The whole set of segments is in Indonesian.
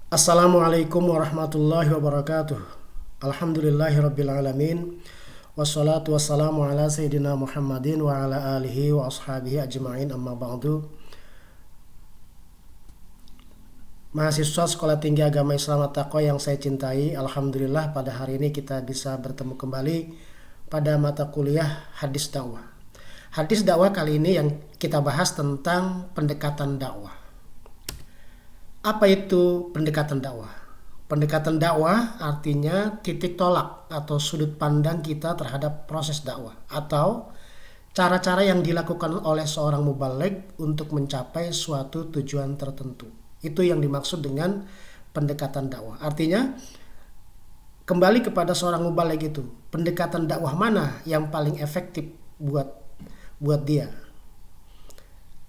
Assalamualaikum warahmatullahi wabarakatuh. Alhamdulillahirabbil alamin. Wassalatu wassalamu ala sayyidina Muhammadin wa ala alihi wa ashabihi ajma'in, amma ba'du. Mahasiswa Sekolah Tinggi Agama Islam At-Taqwa yang saya cintai, alhamdulillah pada hari ini kita bisa bertemu kembali pada mata kuliah hadis dakwah. Hadis dakwah kali ini yang kita bahas tentang pendekatan dakwah. Apa itu pendekatan dakwah? Pendekatan dakwah artinya titik tolak atau sudut pandang kita terhadap proses dakwah atau cara-cara yang dilakukan oleh seorang mubaligh untuk mencapai suatu tujuan tertentu. Itu yang dimaksud dengan pendekatan dakwah. Artinya kembali kepada seorang mubaligh itu, pendekatan dakwah mana yang paling efektif buat dia.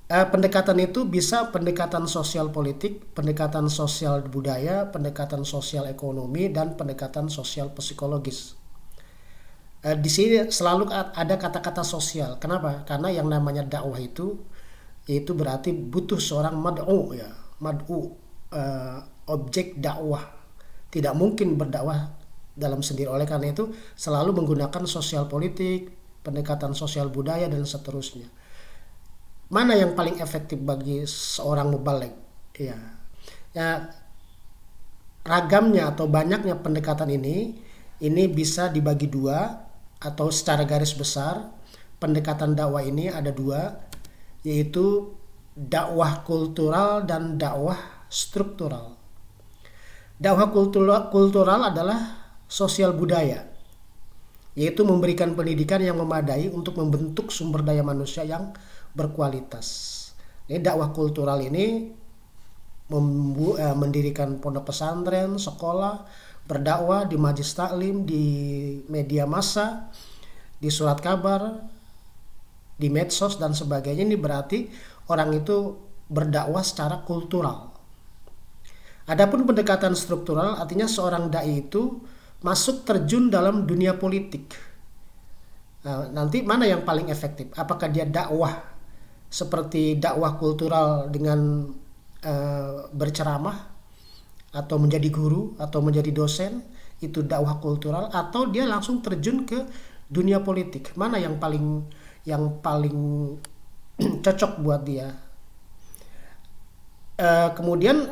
Pendekatan itu bisa pendekatan sosial politik, pendekatan sosial budaya, pendekatan sosial ekonomi, dan pendekatan sosial psikologis. Di sini selalu ada kata-kata sosial. Kenapa? Karena yang namanya dakwah itu berarti butuh seorang mad'u, ya, mad'u, objek dakwah. Tidak mungkin berdakwah dalam sendiri. Oleh karena itu selalu menggunakan sosial politik, pendekatan sosial budaya, dan seterusnya. Mana yang paling efektif bagi seorang mubaligh? Ya, ragamnya atau banyaknya pendekatan ini bisa dibagi dua, atau secara garis besar pendekatan dakwah ini ada dua, yaitu dakwah kultural dan dakwah struktural. Dakwah kultural adalah sosial budaya, yaitu memberikan pendidikan yang memadai untuk membentuk sumber daya manusia yang berkualitas. Ini dakwah kultural ini mendirikan pondok pesantren, sekolah, berdakwah di majelis taklim, di media massa, di surat kabar, di medsos dan sebagainya. Ini berarti orang itu berdakwah secara kultural. Adapun pendekatan struktural artinya seorang dai itu masuk terjun dalam dunia politik. Nah, nanti mana yang paling efektif? Apakah dia dakwah seperti dakwah kultural dengan berceramah atau menjadi guru atau menjadi dosen, itu dakwah kultural, atau dia langsung terjun ke dunia politik? Mana yang paling cocok buat dia? Kemudian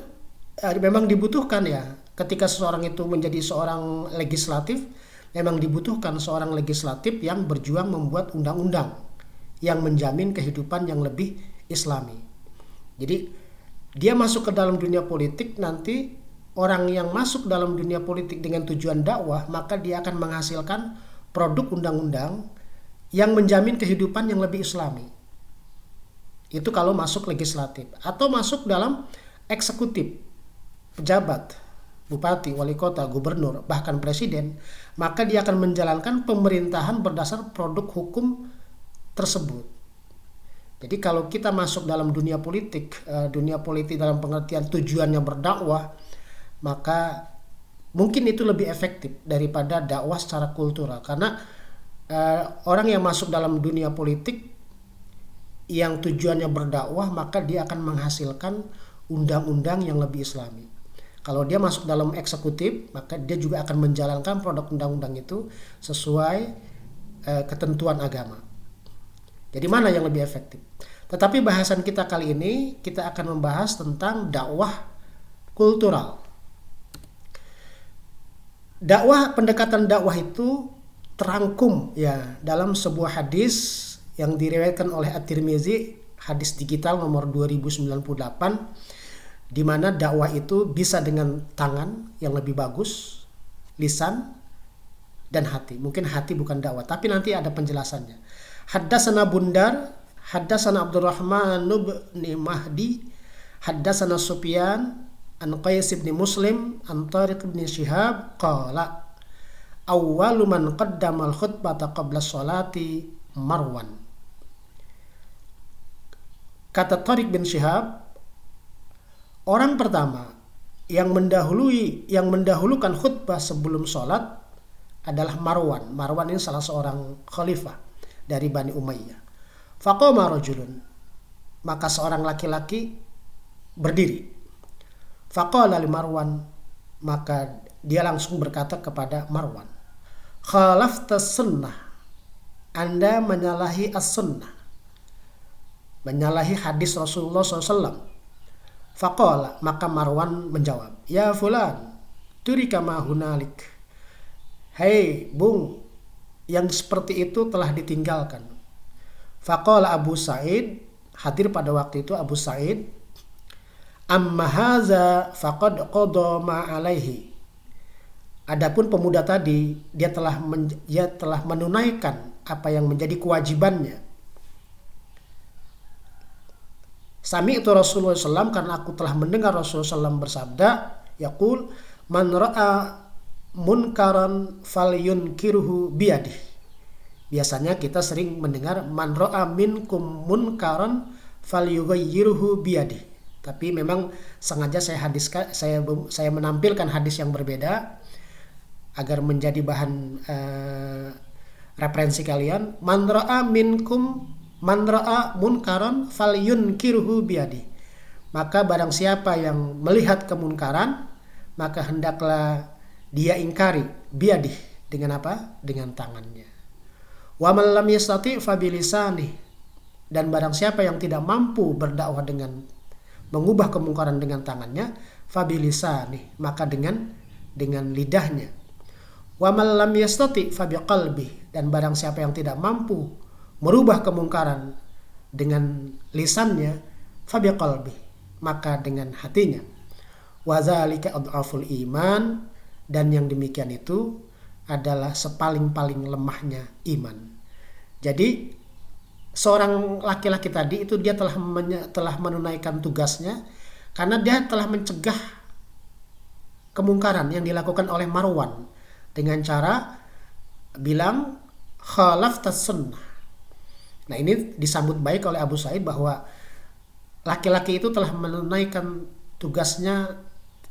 memang dibutuhkan, ya, ketika seseorang itu menjadi seorang legislatif, memang dibutuhkan seorang legislatif yang berjuang membuat undang-undang yang menjamin kehidupan yang lebih islami. Jadi dia masuk ke dalam dunia politik, nanti orang yang masuk dalam dunia politik dengan tujuan dakwah, maka dia akan menghasilkan produk undang-undang yang menjamin kehidupan yang lebih islami. Itu kalau masuk legislatif. Atau masuk dalam eksekutif, pejabat, bupati, wali kota, gubernur, bahkan presiden, maka dia akan menjalankan pemerintahan berdasar produk hukum tersebut. Jadi kalau kita masuk dalam dunia politik dalam pengertian tujuannya berdakwah, maka mungkin itu lebih efektif daripada dakwah secara kultural. Karena orang yang masuk dalam dunia politik yang tujuannya berdakwah, maka dia akan menghasilkan undang-undang yang lebih islami. Kalau dia masuk dalam eksekutif, maka dia juga akan menjalankan produk undang-undang itu sesuai ketentuan agama. Jadi mana yang lebih efektif? Tetapi bahasan kita kali ini, kita akan membahas tentang dakwah kultural. Pendekatan dakwah itu terangkum, ya, dalam sebuah hadis yang diriwayatkan oleh At-Tirmizi, hadis digital nomor 2098, di mana dakwah itu bisa dengan tangan yang lebih bagus, lisan, dan hati. Mungkin hati bukan dakwah, tapi nanti ada penjelasannya. Haddatsana Bundar, haddatsana Abdurrahman bin Mahdi, haddatsana Sufyan an Qais bin Muslim an Tariq bin Shihab qala awwalu man qaddama al-khutbata qabla sholati Marwan. Kata Tariq bin Shihab, orang pertama yang mendahulukan khutbah sebelum sholat adalah Marwan. Marwan ini salah seorang khalifah dari Bani Umayyah. Faqama rajulun, maka seorang laki-laki berdiri. Faqala li Marwan, maka dia langsung berkata kepada Marwan, khalafta sunnah, Anda menyalahi as-sunnah, menyalahi hadis Rasulullah SAW. Faqala, maka Marwan menjawab, ya fulan, turika ma hunalik. Hei bung, yang seperti itu telah ditinggalkan. Faqala Abu Sa'id, hadir pada waktu itu Abu Sa'id, amma haza faqad qada ma alaihi. Adapun pemuda tadi, dia telah menunaikan apa yang menjadi kewajibannya. Sami'tu Rasulullah SAW, karena aku telah mendengar Rasulullah SAW bersabda, yaqul man ra'a munkaran falyunkirhu biyadih. Biasanya kita sering mendengar man ra'a minkum munkaran falyughayyirhu biyadih. Tapi memang sengaja saya menampilkan hadis yang berbeda agar menjadi bahan referensi kalian. Man ra'a munkaran falyunkirhu biyadi. Maka barang siapa yang melihat kemunkaran, maka hendaklah dia ingkari biyadi, dengan apa? Dengan tangannya. Wa man lam yastati fa bilisani. Dan barang siapa yang tidak mampu berdakwah dengan mengubah kemungkaran dengan tangannya, fa bilisani, maka dengan lidahnya. Wa man lam yastati fa biqalbi. Dan barang siapa yang tidak mampu merubah kemungkaran dengan lisannya, fa biqalbi, maka dengan hatinya. Wa dzalika adhaful iman, dan yang demikian itu adalah sepaling-paling lemahnya iman. Jadi seorang laki-laki tadi itu dia telah menunaikan tugasnya karena dia telah mencegah kemungkaran yang dilakukan oleh Marwan dengan cara bilang khalaftas sunnah. Nah, ini disambut baik oleh Abu Sa'id bahwa laki-laki itu telah menunaikan tugasnya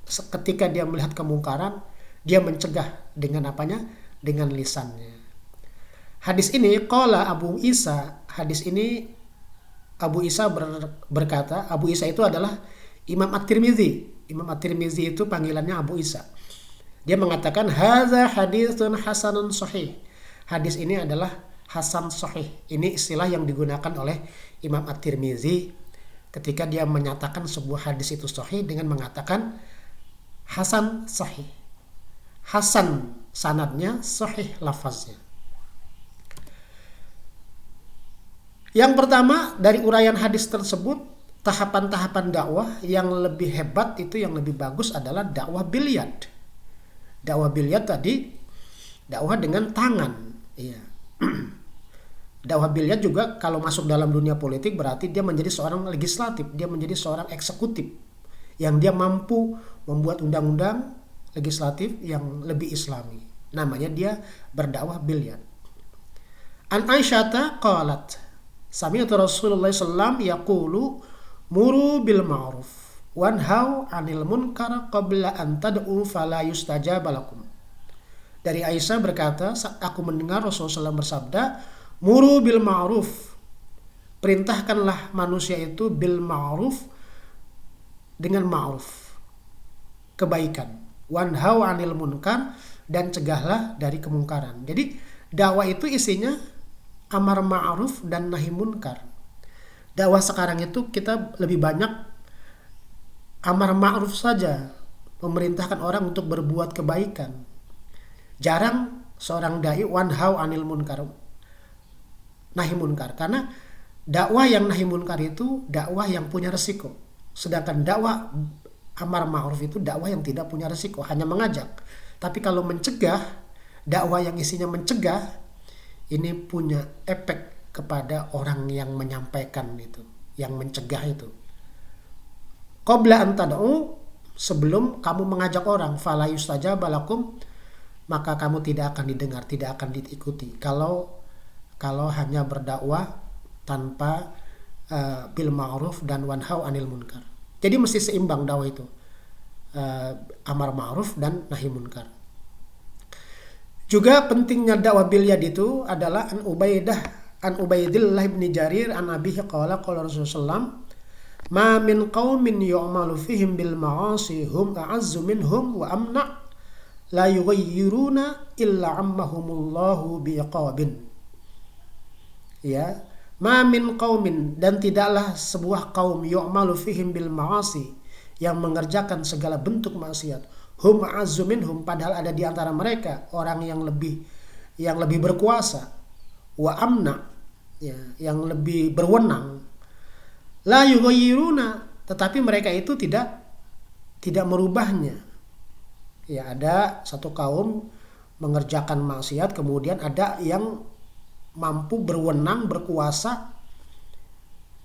ketika dia melihat kemungkaran, dia mencegah dengan apanya? Dengan lisannya. Hadis ini qala Abu Isa, hadis ini Abu Isa berkata, Abu Isa itu adalah Imam At-Tirmizi. Imam At-Tirmizi itu panggilannya Abu Isa. Dia mengatakan hadza haditsun hasanun sahih. Hadis ini adalah hasan sahih. Ini istilah yang digunakan oleh Imam At-Tirmizi ketika dia menyatakan sebuah hadis itu sahih dengan mengatakan hasan sahih. Hasan sanadnya, sahih lafaznya. Yang pertama dari uraian hadis tersebut, tahapan-tahapan dakwah yang lebih hebat itu, yang lebih bagus adalah dakwah bilyad. Dakwah bilyad tadi dakwah dengan tangan. Iya. Dakwah bilyad juga kalau masuk dalam dunia politik berarti dia menjadi seorang legislatif, dia menjadi seorang eksekutif yang dia mampu membuat undang-undang legislatif yang lebih islami. Namanya dia berdakwah bilyad. An Aisyata qalat, sami'tu Rasulullah sallallahu yaqulu muru bil ma'ruf wanhau 'anil munkar qabla an tad'u fala yustajab lakum. Dari Aisyah berkata, aku mendengar Rasulullah SAW bersabda, muru bil ma'ruf, perintahkanlah manusia itu bil ma'ruf, dengan ma'ruf, kebaikan. Wanhau 'anil munkar, dan cegahlah dari kemungkaran. Jadi dakwah itu isinya amar ma'ruf dan nahi munkar. Dakwah sekarang itu kita lebih banyak amar ma'ruf saja, memerintahkan orang untuk berbuat kebaikan. Jarang seorang dai wanhau 'anil munkar, nahi munkar, karena dakwah yang nahi munkar itu dakwah yang punya resiko. Sedangkan dakwah amar ma'ruf itu dakwah yang tidak punya resiko, hanya mengajak. Tapi kalau mencegah, dakwah yang isinya mencegah, ini punya efek kepada orang yang menyampaikan itu, yang mencegah itu. Qabla an tad'u, sebelum kamu mengajak orang, fala yustajab lakum, maka kamu tidak akan didengar, tidak akan diikuti. Kalau hanya berdakwah tanpa bil ma'ruf dan wanhau 'anil munkar. Jadi mesti seimbang dakwah itu, amar ma'ruf dan nahi munkar. Juga pentingnya dakwah bilyad itu adalah an Ubaidillah bin Jarir an abihi qala qala Rasulullah sallallahu, Ma min qaumin yu'malu fihim bil ma'asi hum a'azzu minhum wa amna la yughayyiruna illa ammahumullahu biiqabin. Ya, ma min qaumin, dan tidaklah sebuah kaum yu'malu fihim bil ma'asi, yang mengerjakan segala bentuk maksiat, hum a'azzu minhum, padahal ada di antara mereka orang yang lebih berkuasa, wa amna, ya, yang lebih berwenang, la yughayyiruna, tetapi mereka itu tidak merubahnya. Ya, ada satu kaum mengerjakan maksiat, kemudian ada yang mampu berwenang, berkuasa,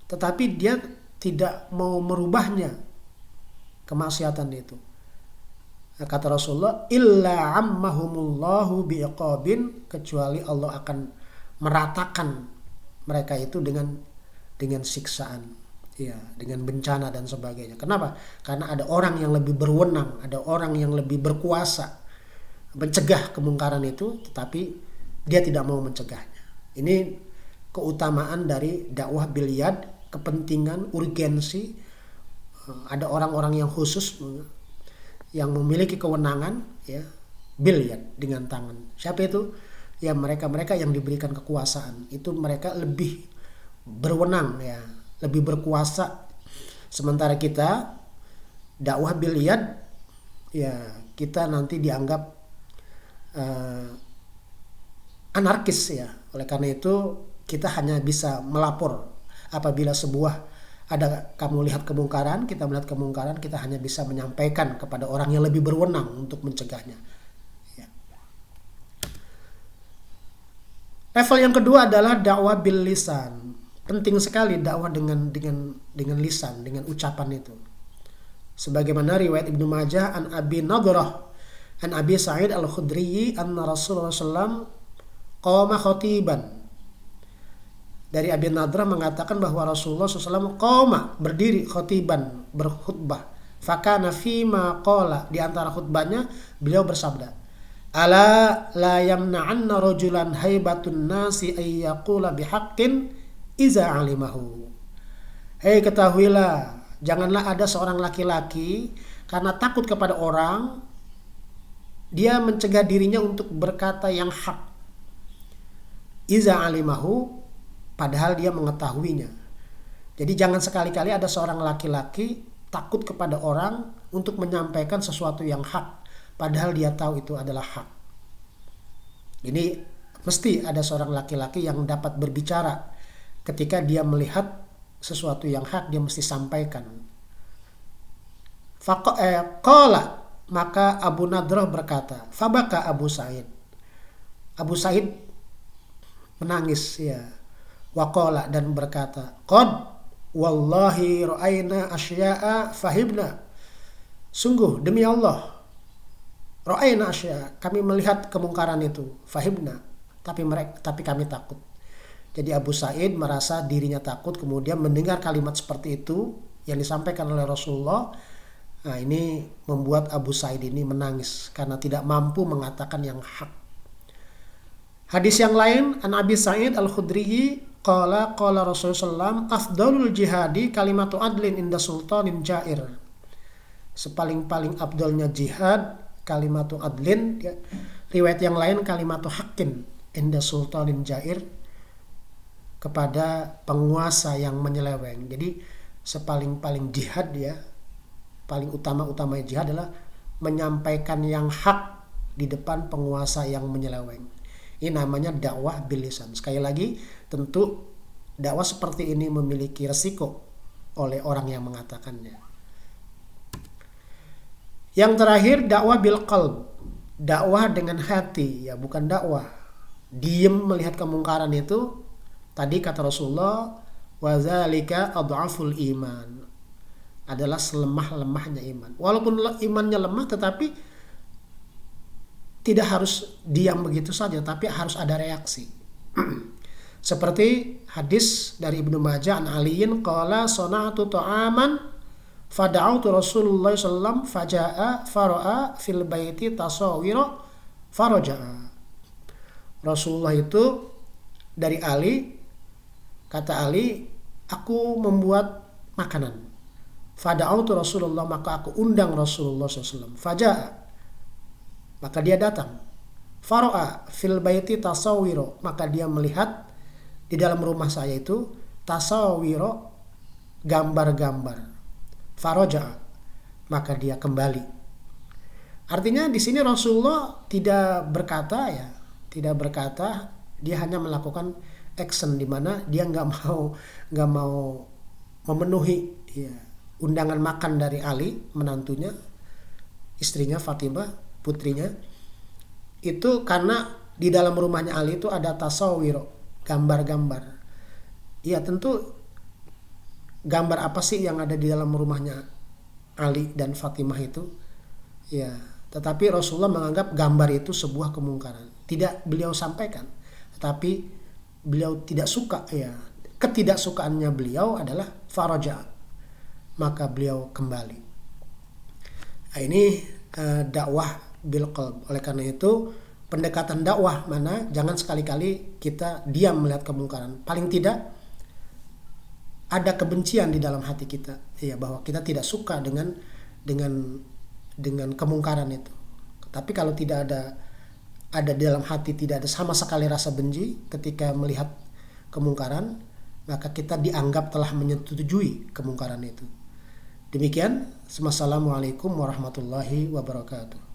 tetapi dia tidak mau merubahnya kemaksiatan itu. Kata Rasulullah, illa ammahumullahu biiqabin, kecuali Allah akan meratakan mereka itu dengan siksaan, ya, dengan bencana dan sebagainya. Kenapa? Karena ada orang yang lebih berwenang, ada orang yang lebih berkuasa mencegah kemungkaran itu, tetapi dia tidak mau mencegahnya. Ini keutamaan dari dakwah bil yad, kepentingan, urgensi. Ada orang-orang yang khusus yang memiliki kewenangan, ya, bil yad, dengan tangan. Siapa itu? Ya, mereka-mereka yang diberikan kekuasaan. Itu mereka lebih berwenang, ya, lebih berkuasa. Sementara kita dakwah bil yad, ya, kita nanti dianggap anarkis, ya. Oleh karena itu kita hanya bisa melapor apabila kamu lihat kemungkaran, kita melihat kemungkaran, kita hanya bisa menyampaikan kepada orang yang lebih berwenang untuk mencegahnya. Ya. Level yang kedua adalah dakwah bil lisan. Penting sekali dakwah dengan lisan, dengan ucapan itu. Sebagaimana riwayat Ibnu Majah an Abi Nadrah an Abi Sa'id al-Khudri anna Rasulullah sallallahu qama khatiban. Dari Abi Nadrah mengatakan bahwa Rasulullah SAW qama, berdiri, khatiban, berkhutbah. Fakana fima qala, di antara khutbahnya beliau bersabda, ala la yamna'anna rajulan haibatun nasi ay yaqula bihaqqin iza alimahu. Hei, ketahuilah, janganlah ada seorang laki-laki karena takut kepada orang, dia mencegah dirinya untuk berkata yang hak. Iza alimahu, padahal dia mengetahuinya. Jadi jangan sekali-kali ada seorang laki-laki takut kepada orang untuk menyampaikan sesuatu yang hak, padahal dia tahu itu adalah hak. Ini mesti ada seorang laki-laki yang dapat berbicara ketika dia melihat sesuatu yang hak, dia mesti sampaikan. Qala, maka Abu Nadrah berkata, fabaka Abu Sa'id. Abu Sa'id menangis, ya. Waqala, dan berkata, qad wallahi ra'ayna asya'a fahibna. Sungguh demi Allah, ra'ayna asya'a, kami melihat kemungkaran itu, fahibna, tapi kami takut. Jadi Abu Sa'id merasa dirinya takut, kemudian mendengar kalimat seperti itu yang disampaikan oleh Rasulullah. Nah, ini membuat Abu Sa'id ini menangis karena tidak mampu mengatakan yang hak. Hadis yang lain, an Abi Sa'id al-Khudri qala Rasulullah SAW, afdalul jihadi kalimatu adlin inda sultanin jair. Sepaling-paling abdalnya jihad kalimatu adlin, ya. Riwayat yang lain kalimatu haqqin inda sultanin jair, kepada penguasa yang menyeleweng. Jadi sepaling-paling jihad, ya, paling utama jihad adalah menyampaikan yang hak di depan penguasa yang menyeleweng. Ini namanya dakwah bil lisan. Sekali lagi, tentu dakwah seperti ini memiliki resiko oleh orang yang mengatakannya. Yang terakhir, dakwah bil qalb. Dakwah dengan hati, ya, bukan dakwah diem melihat kemungkaran itu. Tadi kata Rasulullah, wa dzalika adhaful iman, adalah selemah-lemahnya iman. Walaupun imannya lemah, tetapi tidak harus diam begitu saja, tapi harus ada reaksi. Seperti hadis dari Ibnu Majah an Aliin qala sana'tu ta'aman fada'autu Rasulullah sallallahu faja'a fara'a fil baiti tasawira faraja'a. Rasulullah itu dari Ali, kata Ali, aku membuat makanan. Fada'autu Rasulullah, maka aku undang Rasulullah SAW. Faja'a, maka dia datang. Faro'a fil baiti tasawiro, maka dia melihat di dalam rumah saya itu tasawiro, gambar-gambar. Faroja'a, maka dia kembali. Artinya di sini Rasulullah tidak berkata, dia hanya melakukan action di mana dia nggak mau memenuhi ya, undangan makan dari Ali, menantunya, istrinya Fatimah, putrinya. Itu karena di dalam rumahnya Ali itu ada tasawir, gambar-gambar. Ya tentu gambar apa sih yang ada di dalam rumahnya Ali dan Fatimah itu? Ya, tetapi Rasulullah menganggap gambar itu sebuah kemungkaran. Tidak beliau sampaikan, tetapi beliau tidak suka ya. Ketidaksukaannya beliau adalah faraja, maka beliau kembali. Nah, ini dakwah bil qalb. Oleh karena itu pendekatan dakwah mana jangan sekali-kali kita diam melihat kemungkaran. Paling tidak ada kebencian di dalam hati kita ya, bahwa kita tidak suka dengan kemungkaran itu. Tapi kalau tidak ada di dalam hati, tidak ada sama sekali rasa benci ketika melihat kemungkaran, maka kita dianggap telah menyetujui kemungkaran itu. Demikian, Assalamualaikum warahmatullahi wabarakatuh.